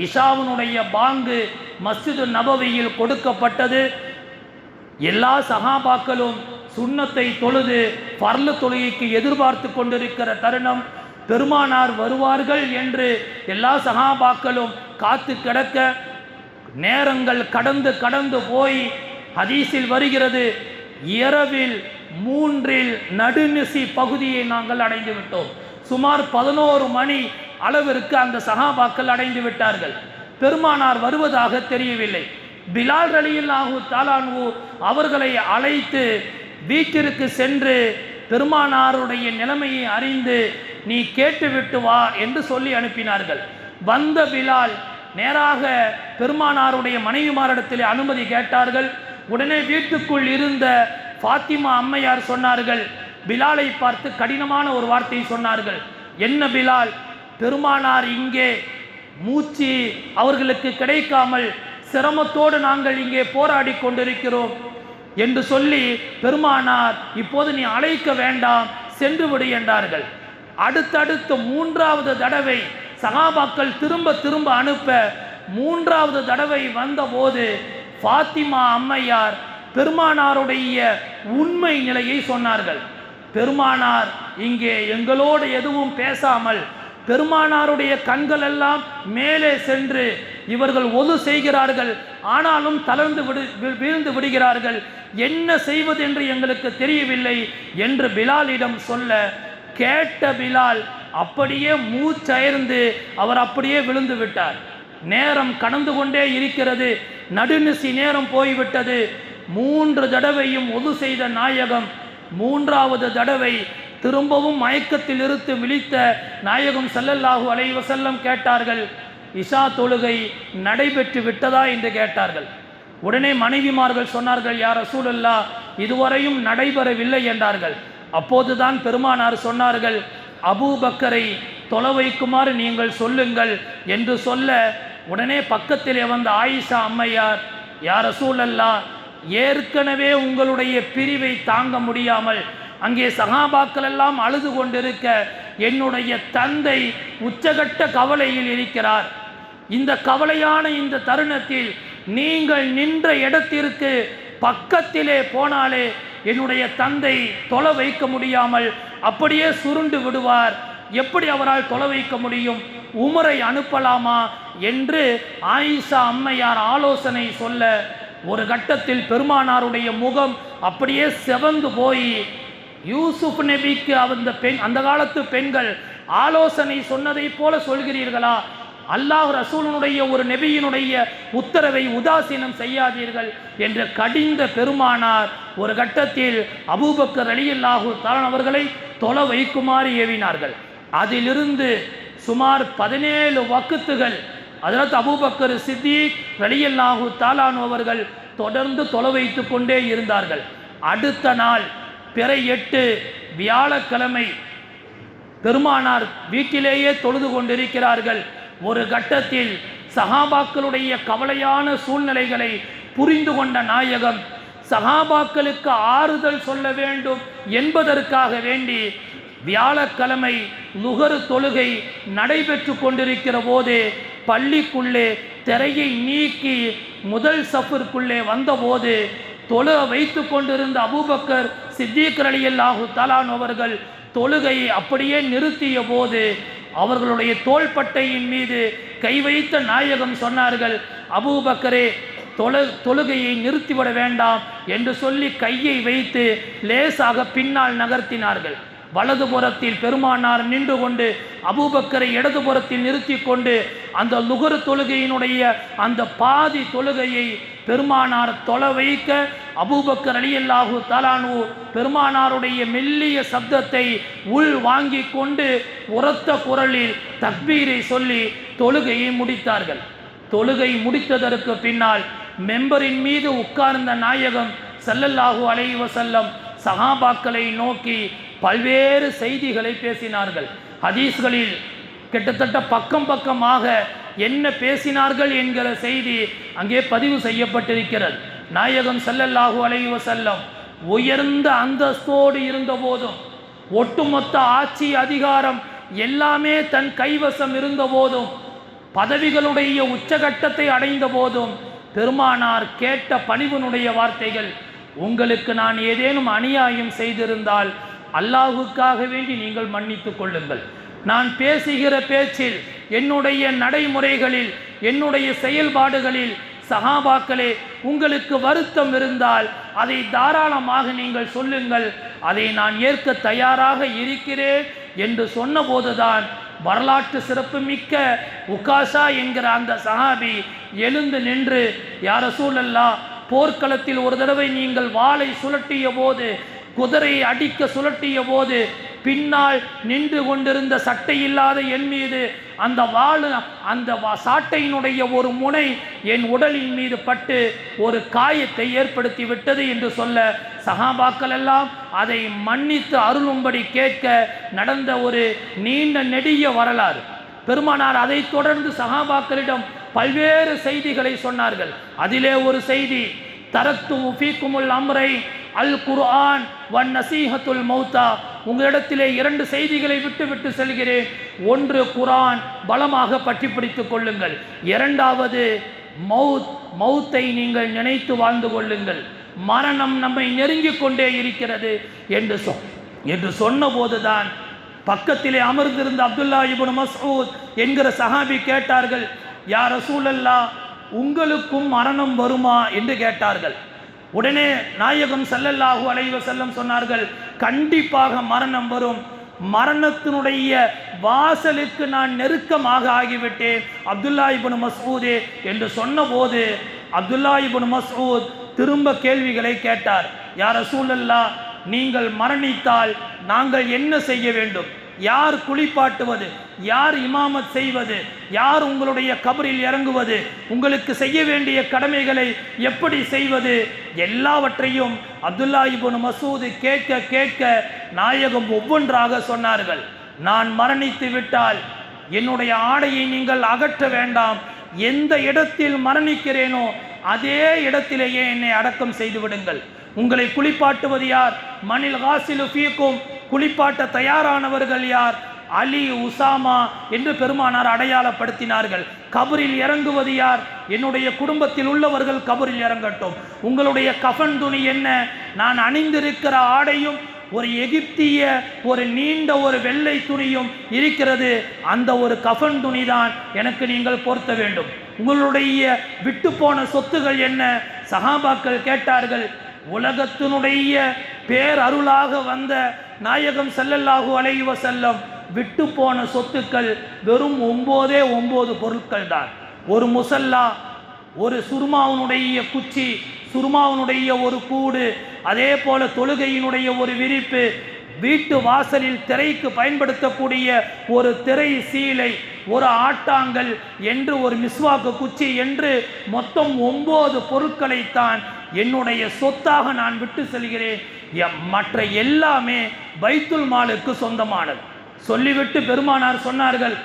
இஷாவினுடைய பாங்கு மஸ்ஜிது நபவியில் கொடுக்கப்பட்டது. எல்லா சஹாபாக்களும் சுன்னத்தை தொழுது ஃபர்லு தொழுகைக்கு எதிர்பார்த்து கொண்டிருக்கிற தருணம், பெருமானார் வருவார்கள் என்று எல்லா சஹாபாக்களும் காத்து கிடக்க, நேரங்கள் கடந்து கடந்து போய் ஹதீஸில் வருகிறது, இரவில் 3 நடுநிசி பகுதியை நாங்கள் அடைந்து விட்டோம். சுமார் 11 மணி அளவிற்கு அந்த சஹாபாக்கள் அடைந்து விட்டார்கள். பெருமானார் வருவதாக தெரியவில்லை. பிலால் ரலியல்லாஹு தஆலா அன்ஹு அவர்களை அழைத்து வீட்டிற்கு சென்று பெருமானாருடைய நிலைமையை அறிந்து நீ கேட்டுவிட்டு வா என்று சொல்லி அனுப்பினார்கள். வந்த பிலால் நேராக பெருமானாருடைய மனைவிமாரிடத்தில் அனுமதி கேட்டார்கள். உடனே வீட்டுக்குள் இருந்த ஃபாத்திமா அம்மையார் சொன்னார்கள், பிலாலை பார்த்து கடினமான ஒரு வார்த்தை சொன்னார்கள். என்ன பிலால், பெருமானார் இங்கே மூச்சு அவர்களுக்கு கிடைக்காமல் சிரமத்தோடு நாங்கள் இங்கே போராடி கொண்டிருக்கிறோம் என்று சொல்லி, பெருமானார் இப்போது நீ அழைக்க வேண்டாம், சென்று விடு என்றார்கள். அடுத்தடுத்து 3வது தடவை சஹாபாக்கள் திரும்ப திரும்ப அனுப்ப 3வது தடவை வந்தபோது ஃபாத்திமா அம்மையார் பெருமானாருடைய உண்மை நிலையை சொன்னார்கள். பெருமானார் இங்கே எங்களோடு எதுவும் பேசாமல், பெருமானாருடைய கண்கள் எல்லாம் மேலே சென்று இவர்கள் ஒது செய்கிறார்கள், ஆனாலும் தளர்ந்து வீழ்ந்து விடுகிறார்கள், என்ன செய்வது என்று எங்களுக்கு தெரியவில்லை என்று பிலாலிடம் சொல்ல, கேட்ட பிலால் அப்படியே மூச்சயர்ந்து அவர் அப்படியே விழுந்து விட்டார். நேரம் கடந்து கொண்டே இருக்கிறது, நடுநிசி நேரம் போய்விட்டது. 3 தடவையும் ஒது செய்த நாயகம் 3வது தடவை திரும்பவும் மயக்கத்தில் இருந்து விழித்த நாயகம் ஸல்லல்லாஹு அலைஹி வஸல்லம் கேட்டார்கள், இஷா தொழுகை நடைபெற்று விட்டதா என்று கேட்டார்கள். உடனே மனைவிமார்கள் சொன்னார்கள், யா ரசூலல்லாஹ், இதுவரையும் நடைபெறவில்லை என்றார்கள். அப்போதுதான் பெருமானார் சொன்னார்கள், அபூபக்கரை தொலை வைக்குமாறு நீங்கள் சொல்லுங்கள் என்று சொல்ல, உடனே பக்கத்திலே வந்த ஆயிஷா அம்மையார், யா ரசூலல்லாஹ், ஏற்கனவே உங்களுடைய பிரிவை தாங்க முடியாமல் அங்கே சஹாபாக்கள் எல்லாம் அழுது கொண்டிருக்க, என்னுடைய தந்தை உச்சகட்ட கவலையில் இருக்கிறார். இந்த கவலையான இந்த தருணத்தில் நீங்கள் நின்ற இடத்திற்கு பக்கத்திலே போனாலே என்னுடைய தந்தை தொலை வைக்க முடியாமல் அப்படியே சுருண்டு விடுவார், எப்படி அவரால் தொலை வைக்க முடியும், உமரை அனுப்பலாமா என்று ஆயிஷா அம்மையார் ஆலோசனை சொல்ல, ஒரு கட்டத்தில் பெருமானாருடைய முகம் அப்படியே செவந்து போய், யூசுப் நபிக்கு அந்த காலத்து பெண்கள் ஆலோசனை சொன்னதை போல சொல்கிறீர்களா, அல்லாஹ் ரசூலுடைய ஒரு நபியினுடைய உத்தரவை உதாசீனம் செய்யாதீர்கள் என்று கடிந்த பெருமானார் ஒரு கட்டத்தில் அபூபக்கர் ரலியல்லாஹு தஆலா அவர்களை தொலை வைக்குமாறு ஏவினார்கள். அதிலிருந்து சுமார் 17 வக்துகள் ஹஜ்ரத் அபூபக்கர் சித்திக் ரலியல்லாஹு தஆலா அவர்கள் தொடர்ந்து தொலை வைத்து கொண்டே இருந்தார்கள். அடுத்த நாள் பிறை 8 வியாழக்கிழமை பெருமானார் வீட்டிலேயே தொழுது கொண்டிருக்கிறார்கள். ஒரு கட்டத்தில் சஹாபாக்களுடைய கவலையான சூழ்நிலைகளை புரிந்து கொண்ட நாயகம் சஹாபாக்களுக்கு ஆறுதல் சொல்ல வேண்டும் என்பதற்காக வேண்டி வியாழக்கிழமை லுஹர் தொழுகை நடைபெற்று கொண்டிருக்கிற போது பள்ளிக்குள்ளே திரையை நீக்கி முதல் சஃபிற்குள்ளே வந்தபோது தொழுக வைத்து கொண்டிருந்த அபூபக்கர் சித்திக் ரலியல்லாஹு தஆலா அவர்கள் தொழுகையை அப்படியே நிறுத்திய போது அவர்களுடைய தோள்பட்டையின் மீது கை வைத்த நாயகம் சொன்னார்கள், அபூபக்கரே, தொழுகையை நிறுத்திவிட வேண்டாம் என்று சொல்லி கையை வைத்து லேசாக பின்னால் நகர்த்தினார்கள். வலதுபுறத்தில் பெருமானார் நின்று கொண்டு அபூபக்கரை இடதுபுறத்தில் நிறுத்தி கொண்டு அந்த லுகர் தொழுகையினுடைய அந்த பாதி தொழுகையை பெருமானார் தொலை வைக்க அபூபக்கர் ரலியல்லாஹு தஆலா பெருமானாருடைய மெல்லிய சப்தத்தை உள் வாங்கி கொண்டு உரத்த குரலில் தக்பீரை சொல்லி தொழுகையை முடித்தார்கள். தொழுகை முடித்ததற்கு பின்னால் மெம்பரின் மீது உட்கார்ந்த நாயகம் ஸல்லல்லாஹு அலைஹி வஸல்லம் சஹாபாக்களை நோக்கி பல்வேறு செய்திகளை பேசினார்கள். ஹதீஸ்களில் கிட்டத்தட்ட பக்கமாக என்ன பேசினார்கள் என்கிற செய்தி அங்கே பதிவு செய்யப்பட்டிருக்கிறது. நாயகம் ஸல்லல்லாஹு அலைஹி வஸல்லம் உயர்ந்த அந்தஸ்தோடு இருந்த போதும், ஒட்டுமொத்த ஆட்சி அதிகாரம் எல்லாமே தன் கைவசம் இருந்த போதும், பதவிகளுடைய உச்சகட்டத்தை அடைந்த போதும் பெருமானார் கேட்ட பணிவனுடைய வார்த்தைகள், உங்களுக்கு நான் ஏதேனும் அநியாயம் செய்திருந்தால் அல்லாஹுக்காக வேண்டி நீங்கள் மன்னித்துக் கொள்ளுங்கள். நான் பேசுகிற பேச்சில், என்னுடைய நடைமுறைகளில், என்னுடைய செயல்பாடுகளில் சஹாபாக்களே உங்களுக்கு வருத்தம் இருந்தால் அதை தாராளமாக நீங்கள் சொல்லுங்கள், அதை நான் ஏற்க தயாராக இருக்கிறேன் என்று சொன்னபோதுதான் வரலாற்று சிறப்பு மிக்க உகாஷா என்கிற அந்த சஹாபி எழுந்து நின்று, யா ரசூலல்லாஹ், போர்க்களத்தில் ஒரு தடவை நீங்கள் வாளை சுழட்டிய போது, குதிரையை அடிக்க சுழட்டிய போது பின்னால் நின்று கொண்டிருந்த சட்டை இல்லாத என் மீது அந்த வாள், அந்த சாட்டையினுடைய ஒரு முனை என் உடலின் மீது பட்டு ஒரு காயத்தை ஏற்படுத்தி விட்டது என்று சொல்ல, சஹாபாக்கள் எல்லாம் அதை மன்னித்து அருளும்படி கேட்க நடந்த ஒரு நீண்ட நெடிய வரலாறு. பெருமானார் அதை தொடர்ந்து சஹாபாக்களிடம் பல்வேறு செய்திகளை சொன்னார்கள். அதிலே ஒரு செய்தி, தரத்து ஃபீக்குமுல் அம்ரை அல் குர்ஆன் வன் நசீஹத்துல் மௌத்தா, உங்களிடத்திலே 2 செய்திகளை விட்டு செல்கிறேன். ஒன்று, குர்ஆன் பலமாக பற்றி பிடித்துக் கொள்ளுங்கள். 2வது, மௌத்தை நீங்கள் நினைத்து வாழ்ந்து கொள்ளுங்கள். மரணம் நம்மை நெருங்கிக் கொண்டே இருக்கிறது என்று சொன்ன போதுதான் பக்கத்திலே அமர்ந்திருந்த அப்துல்லா இப்னு மஸ்ஊத் என்கிற சஹாபி கேட்டார்கள், யா ரசூலல்லாஹ், உங்களுக்கும் மரணம் வருமா என்று கேட்டார்கள். உடனே நாயகம் ஸல்லல்லாஹு அலைஹி வஸல்லம் சொன்னார்கள், கண்டிப்பாக மரணம் வரும். மரணத்தினுடைய வாசலுக்கு நான் நெருக்கமாக ஆகிவிட்டேன் அப்துல்லா இப்னு மஸ்ஊதே என்று சொன்னபோது அப்துல்லா இப்னு மஸ்ஊத் திரும்ப கேள்விகளை கேட்டார். யா ரசூலல்லாஹ், நீங்கள் மரணித்தால் நாங்கள் என்ன செய்ய வேண்டும்? யார் குளிப்பாட்டுவது? யார் இமாமத் செய்வது? யார் உங்களுடைய கபரில் இறங்குவது? உங்களுக்கு செய்ய வேண்டிய கடமைகளை எப்படி செய்வது? எல்லாவற்றையும் அப்துல்லா இப்னு மஸ்ஊத் கேட்க நாயகம் ஒவ்வொன்றாக சொன்னார்கள். நான் மரணித்து விட்டால் என்னுடைய ஆடையை நீங்கள் அகற்ற வேண்டாம். எந்த இடத்தில் மரணிக்கிறேனோ அதே இடத்திலேயே என்னை அடக்கம் செய்து விடுங்கள். உங்களை குளிப்பாட்டுவது யார்? மனில் காசிலு ஃபீக்கும், குளிப்பாட்ட தயாரானவர்கள் யார்? அலி, உசாமா என்று பெருமானார் அடையாளப்படுத்தினார்கள். கபரில் இறங்குவது யார்? என்னுடைய குடும்பத்தில் உள்ளவர்கள் கபரில் இறங்கட்டும். உங்களுடைய கஃன் துணி என்ன? நான் அணிந்திருக்கிற ஆடையும் ஒரு எகிப்திய ஒரு நீண்ட ஒரு வெள்ளை துணியும் இருக்கிறது. அந்த ஒரு கஃன் துணி தான் எனக்கு நீங்கள் பொருத்த வேண்டும். உங்களுடைய விட்டு போன சொத்துகள் என்ன? சஹாபாக்கள் கேட்டார்கள். உலகத்தினுடைய பேரருளாக வந்த நாயகம் ஸல்லல்லாஹு அலைஹி வஸல்லம் விட்டு போன சொத்துக்கள் வெறும் 9 பொருட்கள் தான். ஒரு முசல்லா, ஒரு சுர்மாவுனுடைய குச்சி, சுர்மாவுனுடைய ஒரு கூடு, அதே போல தொழுகையினுடைய ஒரு விரிப்பு, வீட்டு வாசலில் திரைக்கு பயன்படுத்தக்கூடிய ஒரு திரை சீலை, ஒரு ஆட்டாங்கல் என்று ஒரு மிஸ்வாக்கு குச்சி என்று மொத்தம் 9 பொருட்களைத்தான் என்னுடைய சொத்தாக நான் விட்டு செல்கிறேன். மற்ற எல்லாமே பைத்துல் மாலுக்கு சொந்தமானது சொல்லிவிட்டு பெருமானார் சொன்னார்கள்,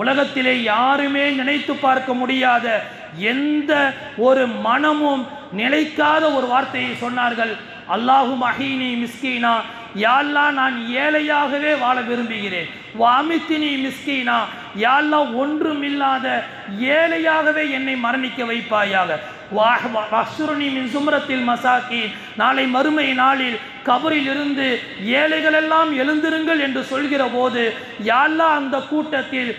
உலகத்திலே யாருமே நினைத்து பார்க்க முடியாத எந்த ஒரு மனமும் நிலைக்காத ஒரு வார்த்தையை சொன்னார்கள். அல்லாஹும் அஹீனி மிஸ்கீனா, யா அல்லாஹ், நான் ஏழையாகவே வாழ விரும்புகிறேன். வாமித்தினி மிஸ்கீனா, யா அல்லாஹ், ஒன்றுமில்லாத ஏழையாகவே என்னை மரணிக்க வைப்பாயாக. வஹ்ஷுர்னி மின் சும்ரத்தில் மசாக்கீன், நாளை மறுமை நாளில் கபரில் இருந்து ஏழைகள் எல்லாம் எழுந்திருங்கள் என்று சொல்கிற போது, யா அல்லாஹ் அந்த கூட்டத்தில்,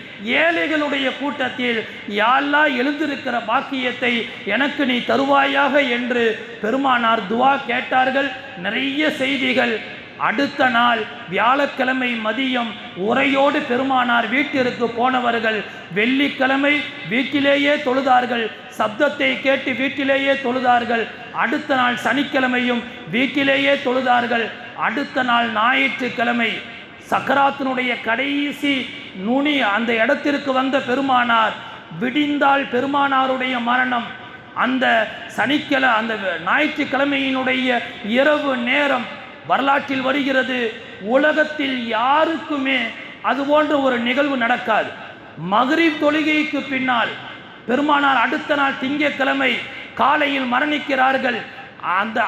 ஏழைகளுடைய கூட்டத்தில் யா அல்லாஹ் எழுந்திருக்கிற பாக்கியத்தை எனக்கு நீ தருவாயாக என்று பெருமானார் துஆ கேட்டார்கள். நிறைய செய்திகள். அடுத்த நாள் வியாழக்கிழமை மதியம் உரையோடு பெருமானார் வீட்டிற்கு போனவர்கள் வெள்ளிக்கிழமை வீட்டிலேயே தொழுதார்கள், சப்தத்தை கேட்டு வீட்டிலேயே தொழுதார்கள். அடுத்த நாள் சனிக்கிழமையும் வீட்டிலேயே தொழுதார்கள். அடுத்த நாள் ஞாயிற்றுக்கிழமை சக்கராத்தினுடைய கடைசி நுனி அந்த இடத்திற்கு வந்த பெருமானார், விடிந்தால் பெருமானாருடைய மரணம். அந்த அந்த ஞாயிற்றுக்கிழமையினுடைய இரவு நேரம் வரலாற்றில் வருகிறது. உலகத்தில் யாருக்குமே அது போன்ற ஒரு நிகழ்வு நடக்காது. மக்ரிப் தொழுகைக்கு பின்னால் பெருமானார் அடுத்த நாள் திங்கட்கிழமை காலையில் மரணிக்கிறார்கள்.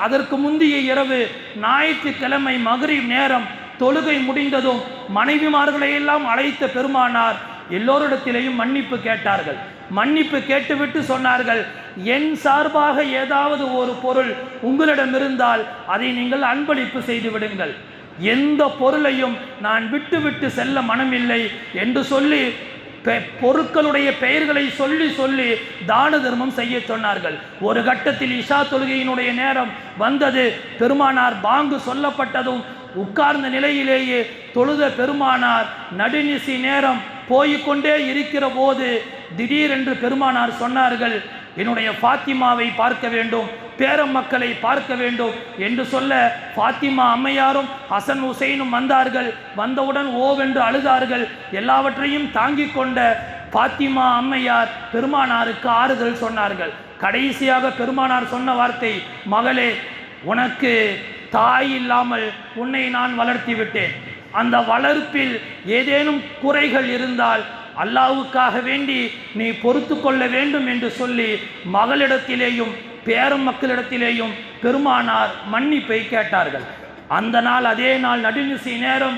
அதற்கு முந்தைய இரவு ஞாயிற்றுக்கிழமை மக்ரிப் நேரம் தொழுகை முடிந்ததும் மனைவிமார்களை எல்லாம் அழைத்த பெருமானார் எல்லோரிடத்திலேயும் மன்னிப்பு கேட்டார்கள். மன்னிப்பு கேட்டுவிட்டு சொன்னார்கள், என் சார்பாக ஏதாவது ஒரு பொருள் உங்களிடம் இருந்தால் அதை நீங்கள் அன்பளிப்பு செய்து விடுங்கள், எந்த பொருளையும் நான் விட்டு செல்ல மனமில்லை என்று சொல்லி பொருட்களுடைய பெயர்களை சொல்லி சொல்லி தான தர்மம் செய்ய சொன்னார்கள். ஒரு கட்டத்தில் இஷா தொழுகையினுடைய நேரம் வந்தது. பெருமானார் பாங்கு சொல்லப்பட்டதும் உட்கார்ந்த நிலையிலேயே தொழுத பெருமானார் நடுநிசி நேரம் போய்கொண்டே இருக்கிற போது திடீரென்று பெருமானார் சொன்னார்கள், என்னுடைய ஃபாத்திமாவை பார்க்க வேண்டும், பேரம் மக்களை பார்க்க வேண்டும் என்று சொல்ல ஃபாத்திமா அம்மையாரும் ஹசன் ஹுசைனும் வந்தார்கள். வந்தவுடன் ஓவென்று அழுதார்கள். எல்லாவற்றையும் தாங்கிக் கொண்ட ஃபாத்திமா அம்மையார் பெருமானாருக்கு ஆறுதல் சொன்னார்கள். கடைசியாக பெருமானார் சொன்ன வார்த்தை, மகளே, உனக்கு தாய் இல்லாமல் உன்னை நான் வளர்த்தி விட்டேன். அந்த வளர்ப்பில் ஏதேனும் குறைகள் இருந்தால் அல்லாஹ்வுக்காக வேண்டி நீ பொறுத்து கொள்ள வேண்டும் என்று சொல்லி மகளிடத்திலேயும் பேரம் மக்களிடத்திலேயும் பெருமானார் மன்னிப்பை கேட்டார்கள். அந்த நாள் அதே நாள் நடுநிசி நேரம்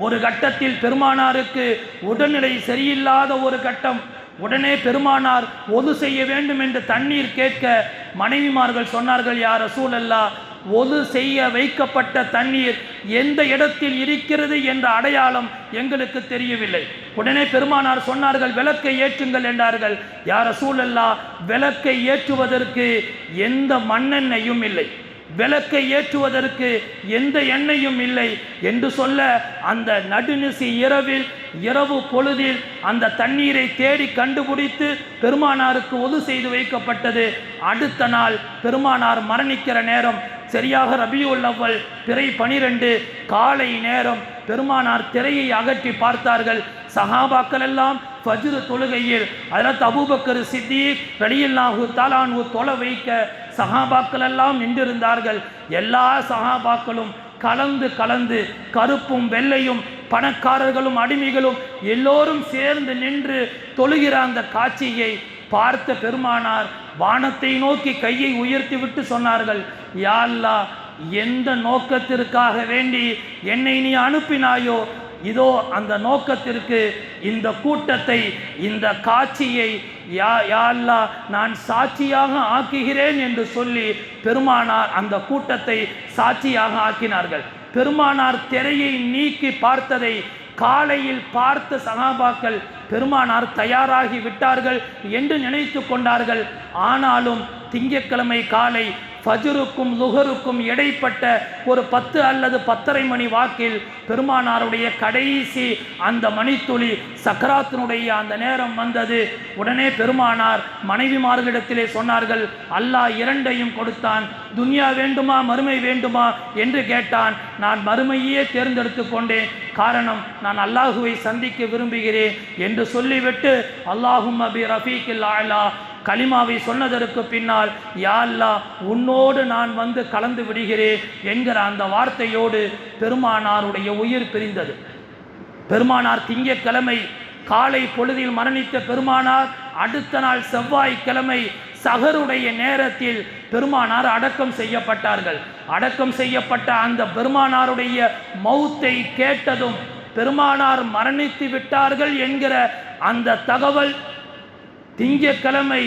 ஒரு கட்டத்தில் பெருமானாருக்கு உடல்நிலை சரியில்லாத ஒரு கட்டம். உடனே பெருமானார் ஒது செய்ய வேண்டும் என்று தண்ணீர் கேட்க மனைவிமார்கள் சொன்னார்கள், யா ரசூலல்லாஹ், ஒது செய்ய வைக்கப்பட்ட தண்ணீர் எந்த இடத்தில் இருக்கிறது என்ற அடையாளம் எங்களுக்கு தெரியவில்லை. உடனே பெருமானார் சொன்னார்கள், விளக்கை ஏற்றுங்கள் என்றார்கள். யா ரசூலல்லாஹ், விளக்கை ஏற்றுவதற்கு எந்த மண்ணெண்ணையும் இல்லை, விளக்கை ஏற்றுவதற்கு எந்த எண்ணெயும் இல்லை என்று சொல்ல, அந்த நடுநிசி இரவில் இரவு பொழுதில் அந்த தண்ணீரை தேடி கண்டுபிடித்து பெருமானாருக்கு ஒது செய்து வைக்கப்பட்டது. அடுத்த நாள் பெருமானார் மரணிக்கிற நேரம் சரியாக ரபியுல் அவ்வல் பிறை 12 காலை நேரம் பெருமானார் திரையை அகற்றி பார்த்தார்கள். சஹாபாக்கள் எல்லாம் ஃபஜ்ர் தொழுகையில் ஹஜ்ரத் அபூபக்கர் சித்திக் ரலியல்லாஹு தஆலா அன்ஹு தொழ வைக்க சஹாபாக்கள் எல்லாம் நின்றிருந்தார்கள். எல்லா சஹாபாக்களும் கலந்து கருப்பும் வெள்ளையும் பணக்காரர்களும் அடிமைகளும் எல்லோரும் சேர்ந்து நின்று தொழுகிற அந்த காட்சியை பார்த்த பெருமானார் வானத்தை நோக்கி கையை உயர்த்தி விட்டு சொன்னார்கள், யா அல்லாஹ், எந்த நோக்கத்திற்காக வேண்டி என்னை நீ அனுப்பினாயோ இதோ அந்த நோக்கத்திற்கு இந்த கூட்டத்தை, இந்த காட்சியை யா அல்லாஹ் நான் சாட்சியாக ஆக்குகிறேன் என்று சொல்லி பெருமானார் அந்த கூட்டத்தை சாட்சியாக ஆக்கினார்கள். பெருமானார் திரையை நீக்கி பார்த்ததை காலையில் பார்த்த சஹாபாக்கள் பெருமானார் தயாராகி விட்டார்கள் என்று நினைத்து கொண்டார்கள். ஆனாலும் திங்கட்கிழமை காலை ஃபஜ்ருக்கும் லுஹருக்கும் இடைப்பட்ட ஒரு 10 அல்லது 10:30 மணி வாக்கில் பெருமானாருடைய கடைசி அந்த மணித்துளி சக்கராத்தினுடைய அந்த நேரம் வந்தது. உடனே பெருமானார் மனைவிமார்களிடத்திலே சொன்னார்கள், அல்லாஹ் இரண்டையும் கொடுத்தான், துன்யா வேண்டுமா மறுமை வேண்டுமா என்று கேட்டான். நான் மறுமையே தேர்ந்தெடுத்து கொண்டேன், காரணம் நான் அல்லாஹுவை சந்திக்க விரும்புகிறேன் என்று சொல்லிவிட்டு அல்லாஹும்ம பி ரஃபீக்கில் அலா கலிமாவை சொன்னதற்கு பின்னால், யா அல்லாஹ், உன்னோடு நான் வந்து கலந்து விடுகிறேன் என்கிற அந்த வார்த்தையோடு பெருமானாருடைய உயிர் பிரிந்தது. பெருமானார் திங்கட்கிழமை காலை பொழுதில் மரணித்த பெருமானார் அடுத்த நாள் செவ்வாய்க்கிழமை சஹருடைய நேரத்தில் பெருமானார் அடக்கம் செய்யப்பட்டார்கள். அடக்கம் செய்யப்பட்ட அந்த பெருமானாருடைய மௌத்தை கேட்டதும் பெருமானார் மரணித்து விட்டார்கள் என்கிற அந்த தகவல் திங்கட்கிழமை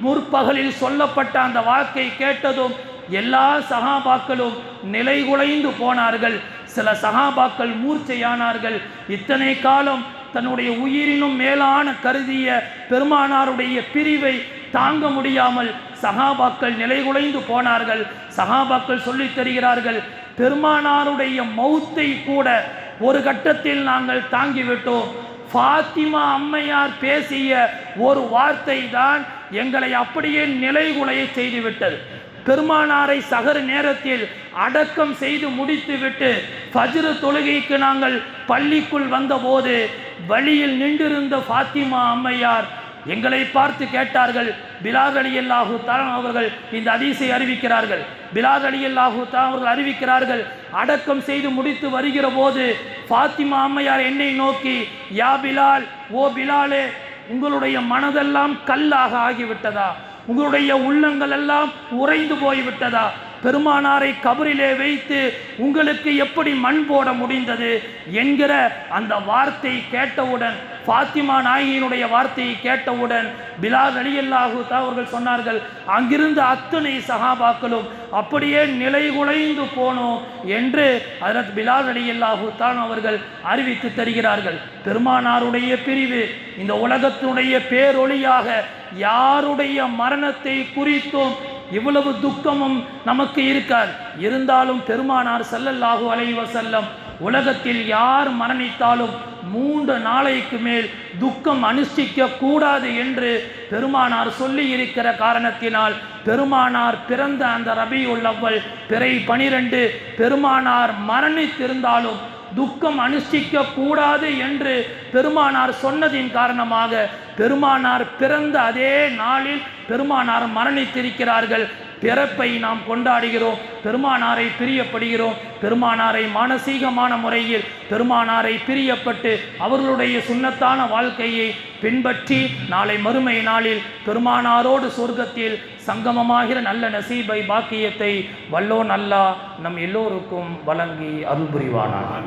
முற்பகலில் சொல்லப்பட்ட அந்த வாக்கை கேட்டதும் எல்லா சஹாபாக்களும் நிலைகுலைந்து போனார்கள். சில சஹாபாக்கள் மூர்ச்சையானார்கள். இத்தனை காலம் தன்னுடைய உயிரினும் மேலான கருதிய பெருமானாருடைய பிரிவை தாங்க முடியாமல் சஹாபாக்கள் நிலைகுலைந்து போனார்கள். சஹாபாக்கள் சொல்லித் தருகிறார்கள், பெருமானாருடைய மௌத்தை கூட ஒரு கட்டத்தில் நாங்கள் தாங்கிவிட்டோம். ஃபாத்திமா அம்மையார் பேசிய ஒரு வார்த்தை தான் எங்களை அப்படியே நிலைகுலைய செய்துவிட்டது. பெருமானாரை சகர் நேரத்தில் அடக்கம் செய்து முடித்துவிட்டு ஃபஜ்ர் தொழுகைக்கு நாங்கள் பள்ளிக்குள் வந்தபோது வழியில் நின்றிருந்த ஃபாத்திமா அம்மையார் எங்களை பார்த்து கேட்டார்கள். பிலால் ரலியல்லாஹு தஆலா அவர்கள் இந்த ஹதீஸை அறிவிக்கிறார்கள். பிலால் ரலியல்லாஹு தஆலா அவர்கள் அறிவிக்கிறார்கள், அடக்கம் செய்து முடித்து வருகிற போது ஃபாத்திமா அம்மையார் என்னை நோக்கி, யா பிலால், ஓ பிலாலே, உங்களுடைய மனதெல்லாம் கல்லாக ஆகிவிட்டதா? உங்களுடைய உள்ளங்கள் எல்லாம் உறைந்து போய்விட்டதா? பெருமானாரை கபரிலே வைத்து உங்களுக்கு எப்படி மண் போட முடிந்தது என்கிற அந்த வார்த்தை கேட்டவுடன், ஃபாத்திமா நாயகியினுடைய வார்த்தையை கேட்டவுடன் பிலால் ரலியல்லாஹு தஆலா அவர்கள் சொன்னார்கள், அங்கிருந்த அத்தனை சஹாபாக்களும் அப்படியே நிலைகுலைந்து போனோம் என்று ஹஜ்ரத் பிலால் ரலியல்லாஹு தஆலா அவர்கள் அறிவித்து தருகிறார்கள். பெருமானாருடைய பிரிவு இந்த உலகத்தினுடைய பேரொளியாக யாருடைய மரணத்தை குறித்தும் இவ்வளவு துக்கமும் நமக்கு இருக்காது. இருந்தாலும் பெருமானார் ஸல்லல்லாஹு அலைஹி வஸல்லம் உலகத்தில் யார் மரணித்தாலும் 3 நாளைக்கு மேல் துக்கம் அனுஷ்டிக்க கூடாது என்று பெருமானார் சொல்லி இருக்கிற காரணத்தினால் பெருமானார் பிறந்த அந்த ரபியுல் அவ்வல் பிறை 12 பெருமானார் மரணித்திருந்தாலும் துக்கம் அனுஷ்டிக்க கூடாது என்று பெருமானார் சொன்னதின் காரணமாக பெருமானார் பிறந்த அதே நாளில் பெருமானார் மரணித்திருக்கிறார்கள். பிறப்பை நாம் கொண்டாடுகிறோம், பெருமானாரை பிரியப்படுகிறோம். பெருமானாரை மானசீகமான முறையில் பெருமானாரை பிரியப்பட்டு அவர்களுடைய சுன்னத்தான வாழ்க்கையை பின்பற்றி நாளை மறுமை நாளில் பெருமானாரோடு சொர்க்கத்தில் சங்கமமாகிற நல்ல நசீபை பாக்கியத்தை வல்லோன் அல்லாஹ் நம் எல்லோருக்கும் வழங்கி அருள் புரிவானாக.